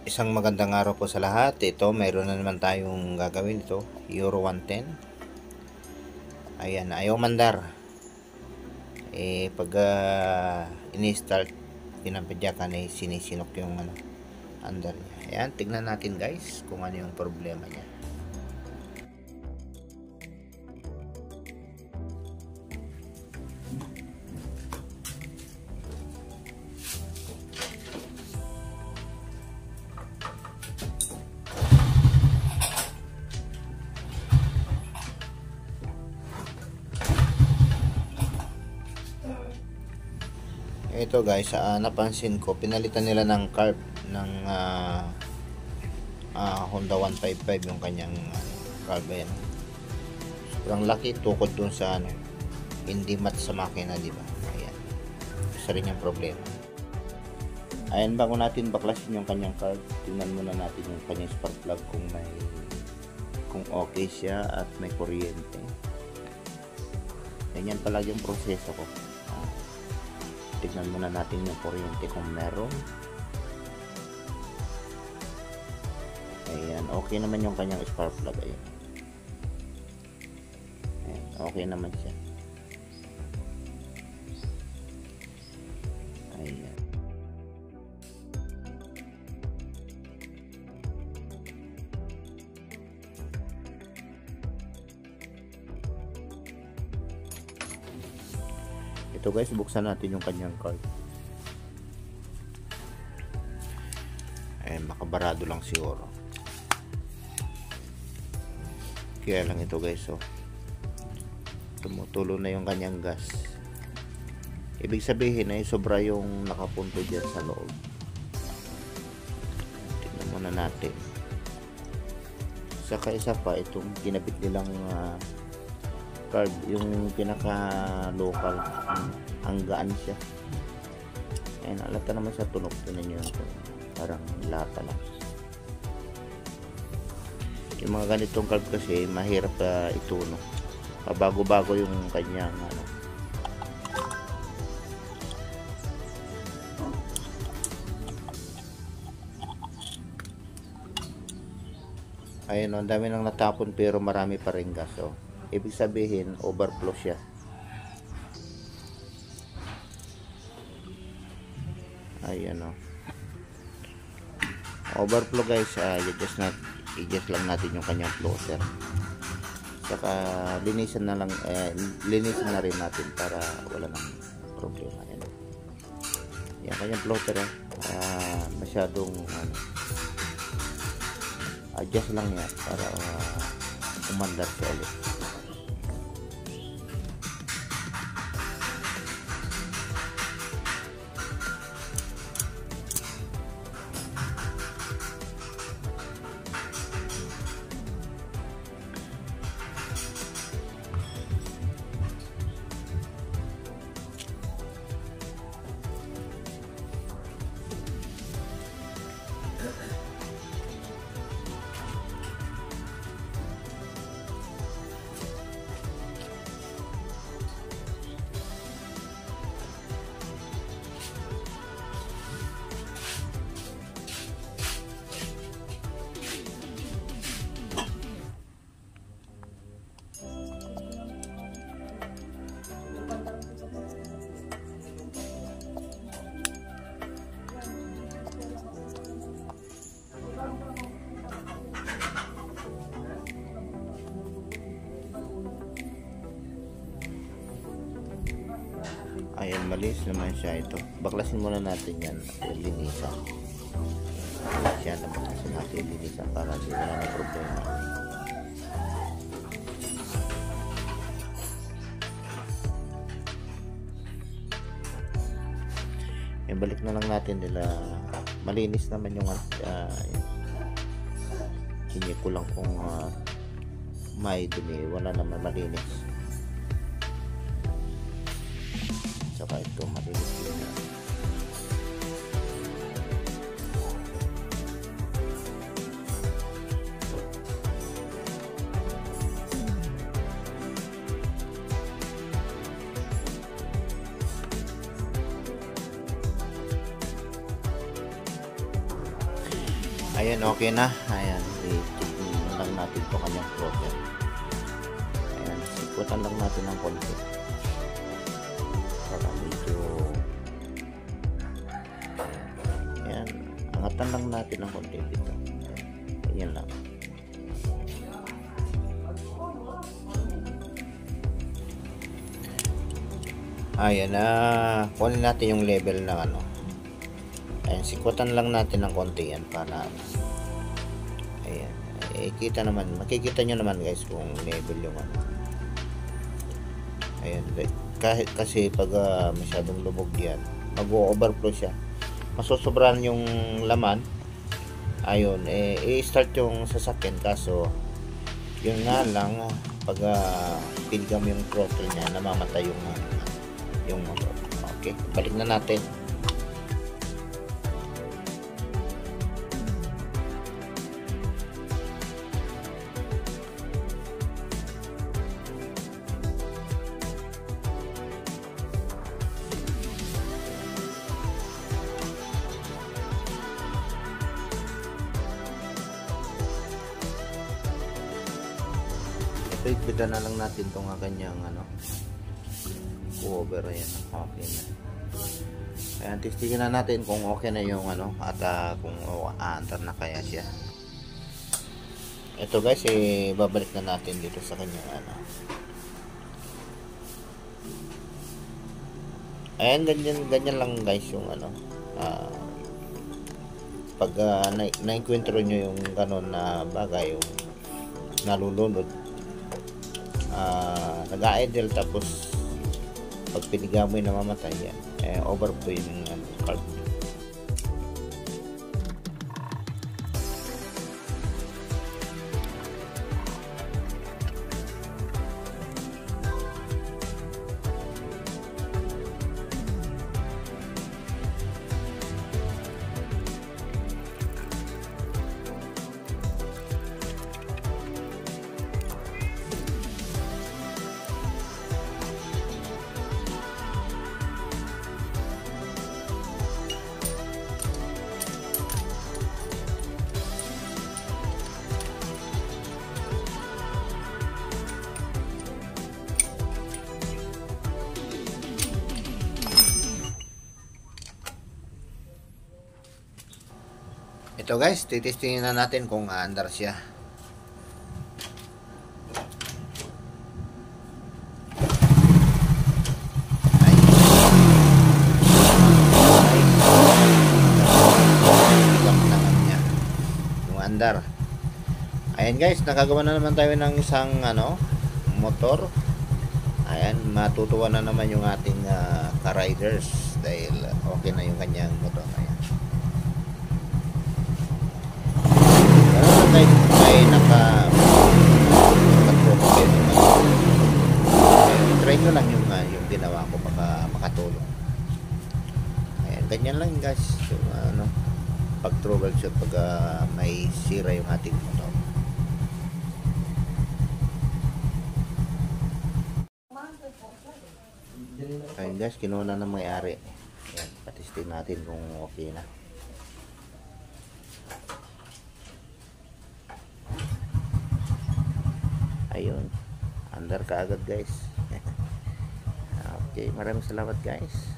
Isang magandang araw po sa lahat. Ito, mayroon na naman tayong gagawin ito. Euro 110. Ayan, ayaw mandar. Pag ini-start, pinapadyakan sinisinok yung andar niya. Ayan, tignan natin guys kung ano yung problema niya. Ito guys, napansin ko pinalitan nila ng carb ng Honda 155 yung kanyang carb. Ayan, sobrang laki, tukod dun sa hindi mat sa makina, di ba? Ayan, isa rin yung problema. Ayan, bago natin baklasin yung kanyang carb, tingnan muna natin yung kanyang spark plug kung okay siya at may kuryente. Ganyan pala yung proseso ko. Tignan muna natin yung kuryente kung meron. Ayan, okay naman yung kanyang spark plug. Ayan, okay naman siya. Ayan. Ito guys, buksan natin yung kanyang card. Makabarado lang siguro. Kaya lang ito guys, tumutulo na yung kanyang gas. Ibig sabihin ay sobra yung nakapunto dyan sa loob. Tignan muna natin. Saka isa pa, itong kinabit nilang card, yung pinaka local, hanggaan siya. Ayan, alata naman sa tunog. Tinan nyo, parang lata lang. Yung mga ganitong card kasi mahirap itunog. Pabago-bago yung kanyang ayun, ang dami nang natapon pero marami pa rin gas. Ibig sabihin overflow siya. Ayan, overflow guys. I-adjust lang natin yung kanyang floater. Saka linisan na rin natin para wala nang problema. Ayan, yan kanyang floater. Masyadong adjust lang yan para umandar siya ulit. Ayan, malis naman siya ito. Baklasin muna natin yan at linisan. Siya na baklasin natin linisan para hindi wala na problema. Balik na lang natin nila. Malinis naman yung hindi ko lang kung may dumi. Wala naman, malinis. Saka ito malinis din na. Ayan, okay na. Ayan, i-check na lang natin to kanyang throttle. Ayan, sikutan lang natin ng konti para medyo, ayan, angatan lang natin ng konti dito. Ayan lang. Ayan na, kunin natin yung level ng ano. Ayan, sikutan lang natin ng konti yan para, ayan, kita naman, makikita nyo naman guys kung level yung ano. Ayan, kahit kasi pag masyadong lubog yan, mag-overflow siya, masusobran yung laman. Ayun, i-start yung sasakyan, kaso yun nga lang, pag pinigam yung throttle niya, namamatay yung motor. Okay, balik na natin. Ipita na lang natin itong kanyang ano, cover. Ayan, okay na. Ayan, testingin na natin kung okay na yung ano, at kung aandar na kaya siya. Ito guys, babalik na natin dito sa kanyang ano. Ayan, ganyan lang guys yung ano, pag na-encuentro nyo yung ganon na bagay, yung nalulunod, nag-idle, tapos pag piniga mo yung namamatay yan, overflow yung carb. Ito guys, titestingin na natin kung aandar siya. Yung andar. Ayan guys, nakagawa na naman tayo ng isang ano, motor. Ayan, matutuwa na naman yung ating ka-riders dahil okay na yung kanyang motor. Ayan. Ay try nyo lang yung ginawa ko, baka makatulong. Ayan, ganyan lang guys yung ano, pag troubleshoot pag may sira yung ating motor. Ayan guys, kinuha na ng may-ari. Ayan, patistin natin kung okay na. Ayun, andar ka agad guys. Okay, maraming salamat guys.